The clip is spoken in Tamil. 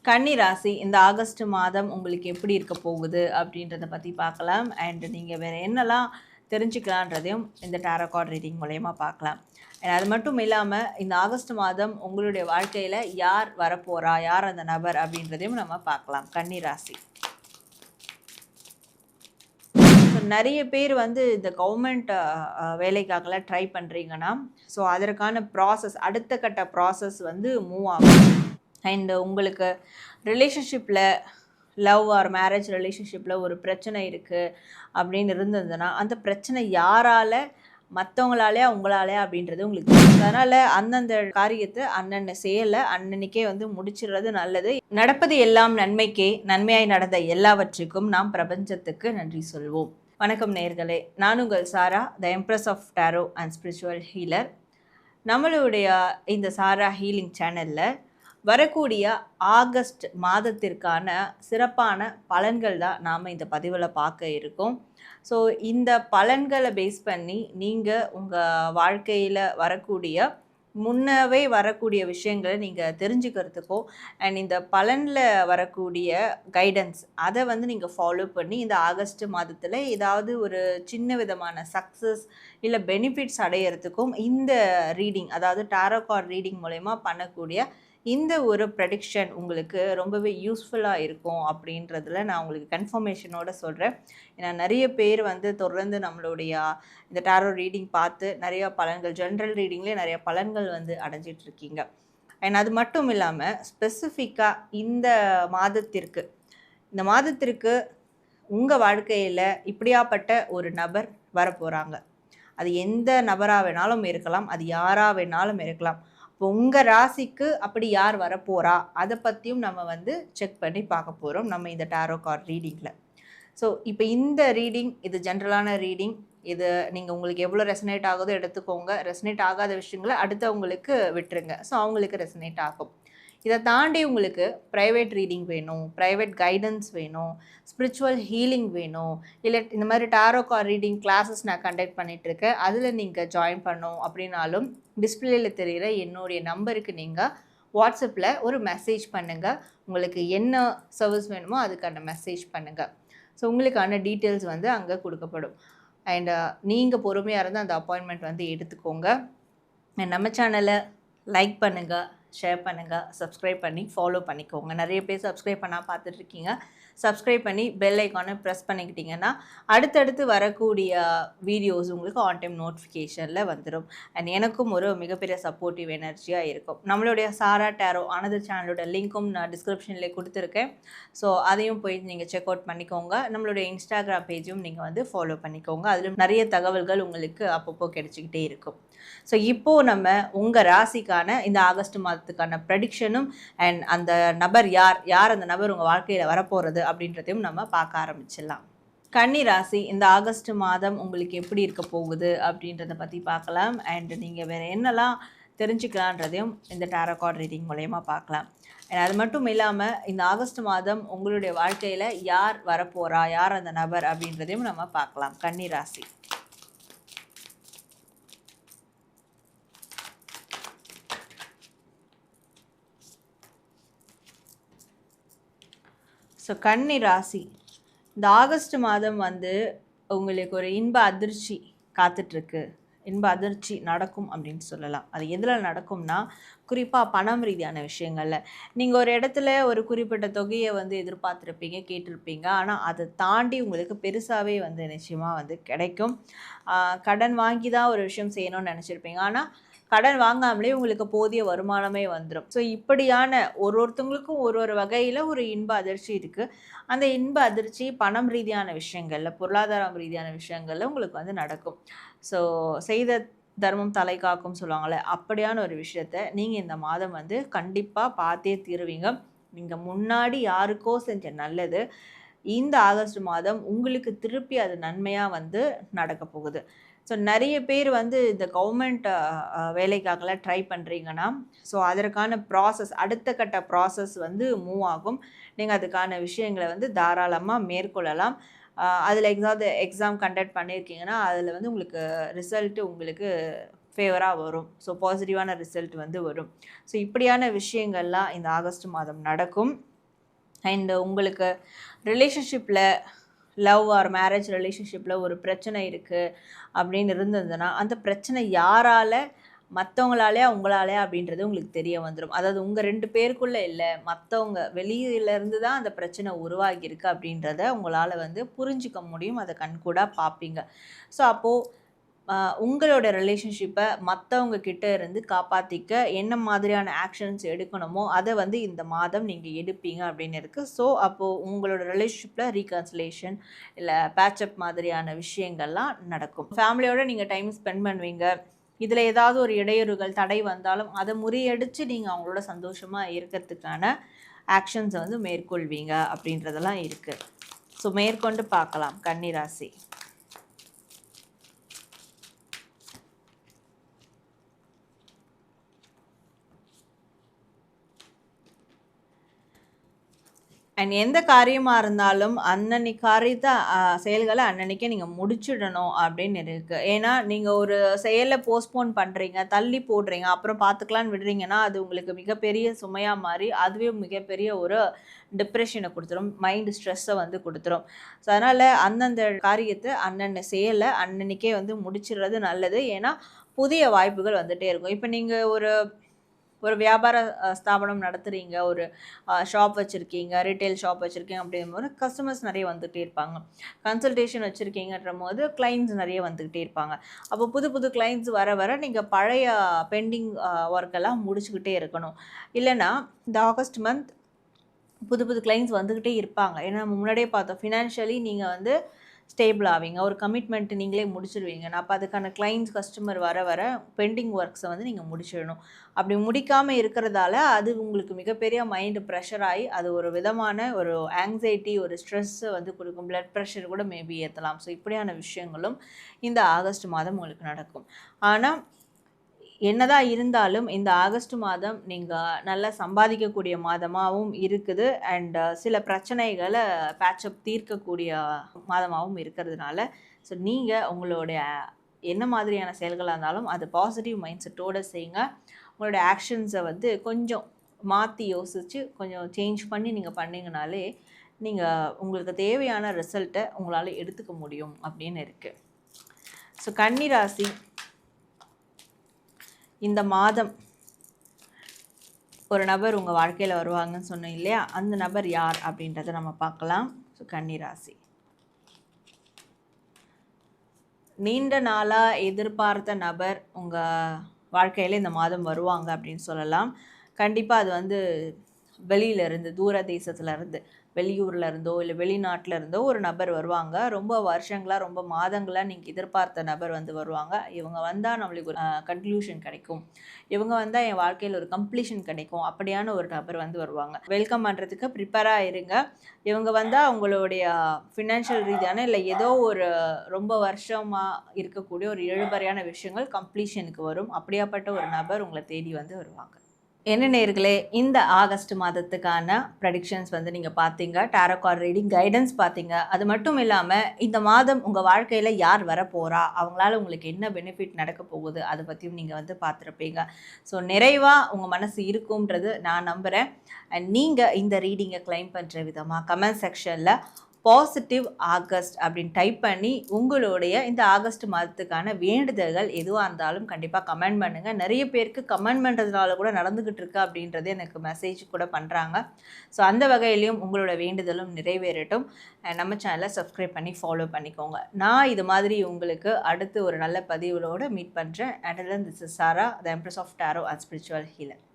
கன்னி ராசி இந்த ஆகஸ்ட் மாதம் உங்களுக்கு எப்படி இருக்க போகுது அப்படின்றத பற்றி பார்க்கலாம். அண்ட் நீங்கள் வேறு என்னெல்லாம் தெரிஞ்சுக்கலான்றதையும் இந்த டாரோ கார்ட் ரீடிங் மூலயமா பார்க்கலாம். அண்ட் அது மட்டும் இல்லாமல் இந்த ஆகஸ்ட் மாதம் உங்களுடைய வாழ்க்கையில் யார் வரப்போகிறா, யார் அந்த நபர் அப்படின்றதையும் நம்ம பார்க்கலாம். கன்னி ராசி நிறைய பேர் வந்து இந்த கவர்மெண்ட் வேலைக்காகலாம் ட்ரை பண்ணுறீங்கன்னா, ஸோ அதற்கான ப்ராசஸ் அடுத்த கட்ட ப்ராசஸ் வந்து மூவ் ஆகும். அண்டு உங்களுக்கு ரிலேஷன்ஷிப்பில் லவ் ஆர் மேரேஜ் ரிலேஷன்ஷிப்பில் ஒரு பிரச்சனை இருக்குது அப்படின்னு இருந்ததுன்னா, அந்த பிரச்சனை யாரால், மற்றவங்களாலே அவங்களாலே அப்படின்றது உங்களுக்கு அதனால் அந்தந்த காரியத்தை அன்னன்ன செயலை அன்னன்னைக்கே வந்து முடிச்சிடுறது நல்லது. நடப்பது எல்லாம் நன்மைக்கே, நன்மையாய் நடந்த எல்லாவற்றுக்கும் நாம் பிரபஞ்சத்துக்கு நன்றி சொல்வோம். வணக்கம் நேயர்களே, நான் உங்கள் Sara, the empress of tarot and spiritual healer. நம்மளுடைய இந்த சாரா ஹீலிங் சேனலில் வரக்கூடிய ஆகஸ்ட் மாதத்திற்கான சிறப்பான பலன்கள் தான் நாம் இந்த பதிவில் பார்க்க இருக்கோம். ஸோ இந்த பலன்களை பேஸ் பண்ணி நீங்கள் உங்கள் வாழ்க்கையில் வரக்கூடிய முன்னவே வரக்கூடிய விஷயங்களை நீங்கள் தெரிஞ்சுக்கிறதுக்கோ அண்ட் இந்த பலனில் வரக்கூடிய கைடன்ஸ் அதை வந்து நீங்கள் ஃபாலோ பண்ணி இந்த ஆகஸ்ட் மாதத்தில் ஏதாவது ஒரு சின்ன விதமான சக்ஸஸ் இல்லை பெனிஃபிட்ஸ் அடையிறதுக்கும் இந்த ரீடிங், அதாவது டாரோ கார்ட் ரீடிங் மூலயமா பண்ணக்கூடிய இந்த ஒரு ப்ரெடிக்ஷன் உங்களுக்கு ரொம்பவே யூஸ்ஃபுல்லாக இருக்கும் அப்படின்றதுல நான் உங்களுக்கு கன்ஃபர்மேஷனோடு சொல்கிறேன். ஏன்னா நிறைய பேர் வந்து தொடர்ந்து நம்மளுடைய இந்த டாரோ ரீடிங் பார்த்து நிறையா பலன்கள், ஜென்ரல் ரீடிங்லேயே நிறைய பலன்கள் வந்து அடைஞ்சிட்ருக்கீங்க. அண்ட் அது மட்டும் இல்லாமல் ஸ்பெசிஃபிக்காக இந்த மாதத்திற்கு உங்கள் வாழ்க்கையில் இப்படியாப்பட்ட ஒரு நபர் வரப்போகிறாங்க. அது எந்த நபராக வேணாலும் இருக்கலாம், அது யாராக வேணாலும் இருக்கலாம். இப்போ உங்கள் ராசிக்கு அப்படி யார் வரப்போகிறா அதை பற்றியும் நம்ம வந்து செக் பண்ணி பார்க்க போகிறோம் நம்ம இந்த டாரோ கார்ட் ரீடிங்கில். ஸோ இப்போ இந்த ரீடிங் இது ஜென்ரலான ரீடிங். இது நீங்கள் உங்களுக்கு எவ்வளோ ரெசனேட் ஆகுதோ எடுத்துக்கோங்க. ரெசனேட் ஆகாத விஷயங்களை அடுத்தவங்களுக்கு விட்டுருங்க. ஸோ அவங்களுக்கு ரெசனேட் ஆகும். இதை தாண்டி உங்களுக்கு ப்ரைவேட் ரீடிங் வேணும், ப்ரைவேட் கைடன்ஸ் வேணும், ஸ்பிரிச்சுவல் ஹீலிங் வேணும், இல்லை இந்த மாதிரி டாரோ கார்ட் ரீடிங் கிளாஸஸ் நான் கண்டக்ட் பண்ணிகிட்ருக்கேன், அதில் நீங்கள் ஜாயின் பண்ணோம் அப்படின்னாலும் டிஸ்பிளேயில் தெரிகிற என்னுடைய நம்பருக்கு நீங்கள் வாட்ஸ்அப்பில் ஒரு மெசேஜ் பண்ணுங்கள். உங்களுக்கு என்ன சர்வீஸ் வேணுமோ அதுக்கான மெசேஜ் பண்ணுங்கள். ஸோ உங்களுக்கான டீட்டெயில்ஸ் வந்து அங்கே கொடுக்கப்படும். அண்ட் நீங்கள் பொறுமையாக இருந்து அந்த அப்பாயின்மெண்ட் வந்து எடுத்துக்கோங்க. நம்ம சேனலை லைக் பண்ணுங்கள், ஷேர் பண்ணுங்கள், சப்ஸ்கிரைப் பண்ணி ஃபாலோ பண்ணிக்கோங்க. நிறைய பேர் சப்ஸ்கிரைப் பண்ணால் பார்த்துட்ருக்கீங்க. சப்ஸ்கிரைப் பண்ணி பெல் ஐக்கானை ப்ரெஸ் பண்ணிக்கிட்டிங்கன்னா அடுத்தடுத்து வரக்கூடிய வீடியோஸ் உங்களுக்கு ஆன் டைம் நோட்டிஃபிகேஷனில் வந்துடும். அண்ட் எனக்கும் ஒரு மிகப்பெரிய சப்போர்ட்டிவ் எனர்ஜியாக இருக்கும். நம்மளுடைய சாரா டாரோ அனதர் சேனலோட லிங்க்கும் நான் டிஸ்கிரிப்ஷனில் கொடுத்துருக்கேன். ஸோ அதையும் போய் நீங்கள் செக் அவுட் பண்ணிக்கோங்க. நம்மளுடைய இன்ஸ்டாகிராம் பேஜும் நீங்கள் வந்து ஃபாலோ பண்ணிக்கோங்க. அதிலும் நிறைய தகவல்கள் உங்களுக்கு அப்பப்போ கிடைச்சிக்கிட்டே இருக்கும். ஸோ இப்போது நம்ம உங்கள் ராசிக்கான இந்த ஆகஸ்ட் மாதத்துக்கான ப்ரெடிக்ஷனும் அண்ட் அந்த நபர் யார் அந்த நபர் உங்கள் வாழ்க்கையில் வரப்போகிறது அப்படின்றதையும் நம்ம பார்க்க ஆரம்பிச்சிடலாம். கன்னி ராசி இந்த ஆகஸ்ட் மாதம் உங்களுக்கு எப்படி இருக்க போகுது அப்படின்றத பற்றி பார்க்கலாம். அண்ட் நீங்கள் வேறு என்னெல்லாம் தெரிஞ்சுக்கலான்றதையும் இந்த டாரோ கார்ட் ரீடிங் மூலயமா பார்க்கலாம். அண்ட் அது மட்டும் இல்லாமல் இந்த ஆகஸ்ட் மாதம் உங்களுடைய வாழ்க்கையில் யார் வரப்போகிறா, யார் அந்த நபர் அப்படின்றதையும் நம்ம பார்க்கலாம். கன்னி ராசி ஸோ கன்னி ராசி இந்த ஆகஸ்ட் மாதம் வந்து உங்களுக்கு ஒரு இன்ப அதிர்ச்சி காத்துட்ருக்கு. இன்ப அதிர்ச்சி நடக்கும் அப்படின்னு சொல்லலாம். அது எதில் நடக்கும்னா, குறிப்பாக பணம் ரீதியான விஷயங்களில் நீங்கள் ஒரு இடத்துல ஒரு குறிப்பிட்ட தொகையை வந்து எதிர்பார்த்துருப்பீங்க, கேட்டிருப்பீங்க. ஆனால் அதை தாண்டி உங்களுக்கு பெருசாகவே வந்து நிச்சயமாக வந்து கிடைக்கும். கடன் வாங்கி தான் ஒரு விஷயம் செய்யணும்னு நினச்சிருப்பீங்க, ஆனால் கடன் வாங்காமலே உங்களுக்கு போதிய வருமானமே வந்துடும். ஸோ இப்படியான ஒருத்தவங்களுக்கும் ஒரு வகையில் ஒரு இன்ப அதிர்ச்சி இருக்குது. அந்த இன்ப அதிர்ச்சி பணம் ரீதியான விஷயங்களில், பொருளாதாரம் ரீதியான விஷயங்களில் உங்களுக்கு வந்து நடக்கும். ஸோ செய்த தர்மம் தலை காக்கும் சொல்லுவாங்கள்ல, அப்படியான ஒரு விஷயத்த நீங்கள் இந்த மாதம் வந்து கண்டிப்பாக பார்த்தே தீருவீங்க. நீங்கள் முன்னாடி யாருக்கோ செஞ்ச நல்லது இந்த ஆகஸ்ட் மாதம் உங்களுக்கு திருப்பி அது நன்மையாக வந்து நடக்க போகுது. ஸோ நிறைய பேர் வந்து இந்த கவர்மெண்ட் வேலைக்காகலாம் ட்ரை பண்ணுறீங்கன்னா, ஸோ அதற்கான ப்ராசஸ் அடுத்த கட்ட ப்ராசஸ் வந்து மூவ் ஆகும். நீங்கள் அதுக்கான விஷயங்களை வந்து தாராளமாக மேற்கொள்ளலாம். அதில் எக்ஸாம் கண்டக்ட் பண்ணியிருக்கீங்கன்னா அதில் வந்து உங்களுக்கு ரிசல்ட்டு உங்களுக்கு ஃபேவராக வரும். ஸோ பாசிட்டிவான ரிசல்ட் வந்து வரும். ஸோ இப்படியான விஷயங்கள்லாம் இந்த ஆகஸ்ட் மாதம் நடக்கும். அண்ட் உங்களுக்கு ரிலேஷன்ஷிப்பில் லவ் ஆர் மேரேஜ் ரிலேஷன்ஷிப்பில் ஒரு பிரச்சனை இருக்குது அப்படின்னு இருந்ததுன்னா அந்த பிரச்சனை யாரால், மற்றவங்களாலே உங்களாலே அப்படின்றது உங்களுக்கு தெரிய வந்துடும். அதாவது உங்கள் 2 பேருக்குள்ளே இல்லை, மற்றவங்க வெளியிலேருந்து தான் அந்த பிரச்சனை உருவாகியிருக்கு அப்படின்றத உங்களால் வந்து புரிஞ்சிக்க முடியும். அதை கண்கூடாக பார்ப்பீங்க. ஸோ அப்போது உங்களோட ரிலேஷன்ஷிப்பை மற்றவங்க கிட்ட இருந்து காப்பாற்றிக்க என்ன மாதிரியான ஆக்ஷன்ஸ் எடுக்கணுமோ அதை வந்து இந்த மாதம் நீங்கள் எடுப்பீங்க அப்படின்னு இருக்குது. ஸோ அப்போது உங்களோட ரிலேஷன்ஷிப்பில் ரீகன்சிலேஷன் இல்லை பேட்சப் மாதிரியான விஷயங்கள்லாம் நடக்கும். ஃபேமிலியோடு நீங்கள் டைம் ஸ்பெண்ட் பண்ணுவீங்க. இதில் ஏதாவது ஒரு இடையூறுகள் தடை வந்தாலும் அதை முறியடித்து நீங்கள் அவங்களோட சந்தோஷமாக இருக்கிறதுக்கான ஆக்ஷன்ஸை வந்து மேற்கொள்வீங்க அப்படின்றதெல்லாம் இருக்குது. ஸோ மேற்கொண்டு பார்க்கலாம் கன்னி ராசி. அண்ட் எந்த காரியமாக இருந்தாலும் அன்னன்னைக்கு காரியத்தை செயல்களை அன்னன்னைக்கே நீங்கள் முடிச்சிடணும் அப்படின்னு இருக்குது. ஏன்னா நீங்கள் ஒரு செயலை போஸ்ட்போன் பண்ணுறீங்க, தள்ளி போடுறீங்க, அப்புறம் பார்த்துக்கலான்னு விடுறீங்கன்னா அது உங்களுக்கு மிகப்பெரிய சுமையாக மாறி அதுவே மிகப்பெரிய ஒரு டிப்ரெஷனை கொடுத்துரும், மைண்டு ஸ்ட்ரெஸ்ஸை வந்து கொடுத்துரும். ஸோ அதனால் அந்தந்த காரியத்தை அன்னன்ன செயலை அன்னன்னைக்கே வந்து முடிச்சிடுறது நல்லது. ஏன்னா புதிய வாய்ப்புகள் வந்துகிட்டே இருக்கும். இப்போ நீங்கள் ஒரு வியாபார ஸ்தாபனம் நடத்துகிறீங்க, ஒரு ஷாப் வச்சுருக்கீங்க, ரீட்டைல் ஷாப் வச்சுருக்கீங்க அப்படிங்கும்போது கஸ்டமர்ஸ் நிறைய வந்துகிட்டே இருப்பாங்க. கன்சல்டேஷன் வச்சுருக்கீங்கன்ற போது கிளைண்ட்ஸ் நிறைய வந்துக்கிட்டே இருப்பாங்க. அப்போ புது புது கிளைண்ட்ஸ் வர வர நீங்கள் பழைய பெண்டிங் ஒர்க்கெல்லாம் முடிச்சுக்கிட்டே இருக்கணும். இல்லைன்னா இந்த ஆகஸ்ட் மந்த் புது புது கிளைண்ட்ஸ் வந்துக்கிட்டே இருப்பாங்க. ஏன்னா நம்ம முன்னாடியே பார்த்தோம், ஃபினான்ஷியலி நீங்கள் வந்து ஸ்டேபிள் ஆவீங்க, ஒரு கமிட்மெண்ட் நீங்களே முடிச்சிடுவீங்க. அப்போ அதுக்கான கிளைண்ட்ஸ் கஸ்டமர் வர வர பெண்டிங் ஒர்க்ஸை வந்து நீங்கள் முடிச்சிடணும். அப்படி முடிக்காமல் இருக்கிறதால அது உங்களுக்கு மிகப்பெரிய மைண்டு ப்ரெஷர் ஆகி அது ஒரு விதமான ஒரு ஆங்ஸைட்டி, ஒரு ஸ்ட்ரெஸ்ஸை வந்து கொடுக்கும். பிளட் ப்ரெஷர் கூட மேபி ஏற்றலாம். ஸோ இப்படியான விஷயங்களும் இந்த ஆகஸ்ட் மாதம் உங்களுக்கு நடக்கும். ஆனால் என்னதான் இருந்தாலும் இந்த ஆகஸ்ட் மாதம் நீங்கள் நல்லா சம்பாதிக்கக்கூடிய மாதமாகவும் இருக்குது. அண்ட் சில பிரச்சனைகளை பேட்சப் தீர்க்கக்கூடிய மாதமாகவும் இருக்கிறதுனால ஸோ நீங்கள் உங்களுடைய என்ன மாதிரியான செயல்களாக இருந்தாலும் அது பாசிட்டிவ் மைண்ட் செட்டோடு செய்யுங்க. உங்களுடைய ஆக்ஷன்ஸை வந்து கொஞ்சம் மாற்றி யோசித்து கொஞ்சம் சேஞ்ச் பண்ணி நீங்கள் பண்ணிங்கனாலே நீங்கள் உங்களுக்கு தேவையான ரிசல்ட்டை உங்களால் எடுத்துக்க முடியும் அப்படின்னு இருக்குது. ஸோ கன்னி ராசி இந்த மாதம் ஒரு நபர் உங்கள் வாழ்க்கையில் வருவாங்கன்னு சொன்னோம் இல்லையா, அந்த நபர் யார் அப்படின்றத நம்ம பார்க்கலாம். ஸோ கன்னி ராசி நீண்ட நாளாக எதிர்பார்த்த நபர் உங்கள் வாழ்க்கையில் இந்த மாதம் வருவாங்க அப்படின்னு சொல்லலாம். கண்டிப்பாக அது வந்து வெளியிலேருந்து, தூர தேசத்துலேருந்து, வெளியூரில் இருந்தோ இல்லை வெளிநாட்டில் இருந்தோ ஒரு நபர் வருவாங்க. ரொம்ப வருஷங்களாக, ரொம்ப மாதங்களாக நீங்கள் எதிர்பார்த்த நபர் வந்து வருவாங்க. இவங்க வந்தால் நம்மளுக்கு ஒரு கன்க்ளூஷன் கிடைக்கும், இவங்க வந்தால் என் வாழ்க்கையில் ஒரு கம்ப்ளீஷன் கிடைக்கும், அப்படியான ஒரு நபர் வந்து வருவாங்க. வெல்கம் பண்ணுறதுக்கு ப்ரிப்பேராக இருங்க. இவங்க வந்தால் உங்களுடைய ஃபினான்ஷியல் ரீதியான இல்லை ஏதோ ஒரு ரொம்ப வருஷமாக இருக்கக்கூடிய ஒரு இழுபறியான விஷயங்கள் கம்ப்ளீஷனுக்கு வரும். அப்படியாப்பட்ட ஒரு நபர் உங்களை தேடி வந்து வருவாங்க. என்ன நேயர்களே, இந்த ஆகஸ்ட் மாதத்துக்கான ப்ரெடிக்ஷன்ஸ் வந்து நீங்கள் பார்த்தீங்க, டாரோ கார்ட் ரீடிங் கைடன்ஸ் பார்த்தீங்க. அது மட்டும் இல்லாமல் இந்த மாதம் உங்கள் வாழ்க்கையில் யார் வரப்போகிறா, அவங்களால உங்களுக்கு என்ன பெனிஃபிட் நடக்க போகுது அதை பற்றியும் நீங்கள் வந்து பார்த்துருப்பீங்க. ஸோ நிறைவாக உங்கள் மனசு இருக்கும்ன்றது நான் நம்புகிறேன். அண்ட் நீங்கள் இந்த ரீடிங்கை கிளைம் பண்ணுற விதமாக கமெண்ட் செக்ஷனில் பாசிட்டிவ் ஆகஸ்ட் அப்படின்னு டைப் பண்ணி உங்களுடைய இந்த ஆகஸ்ட் மாதத்துக்கான வேண்டுதல்கள் எதுவாக இருந்தாலும் கண்டிப்பாக கமெண்ட் பண்ணுங்கள். நிறைய பேருக்கு கமெண்ட் பண்ணுறதுனால கூட நடந்துக்கிட்டு இருக்கு அப்படின்றது எனக்கு மெசேஜ் கூட பண்ணுறாங்க. ஸோ அந்த வகையிலையும் உங்களோட வேண்டுதலும் நிறைவேறட்டும். நம்ம சேனலை சப்ஸ்கிரைப் பண்ணி ஃபாலோ பண்ணிக்கோங்க. நான் இது மாதிரி உங்களுக்கு அடுத்து ஒரு நல்ல பதிவுகளோடு மீட் பண்ணுறேன். And this is Sarah, the empress of tarot and spiritual healer.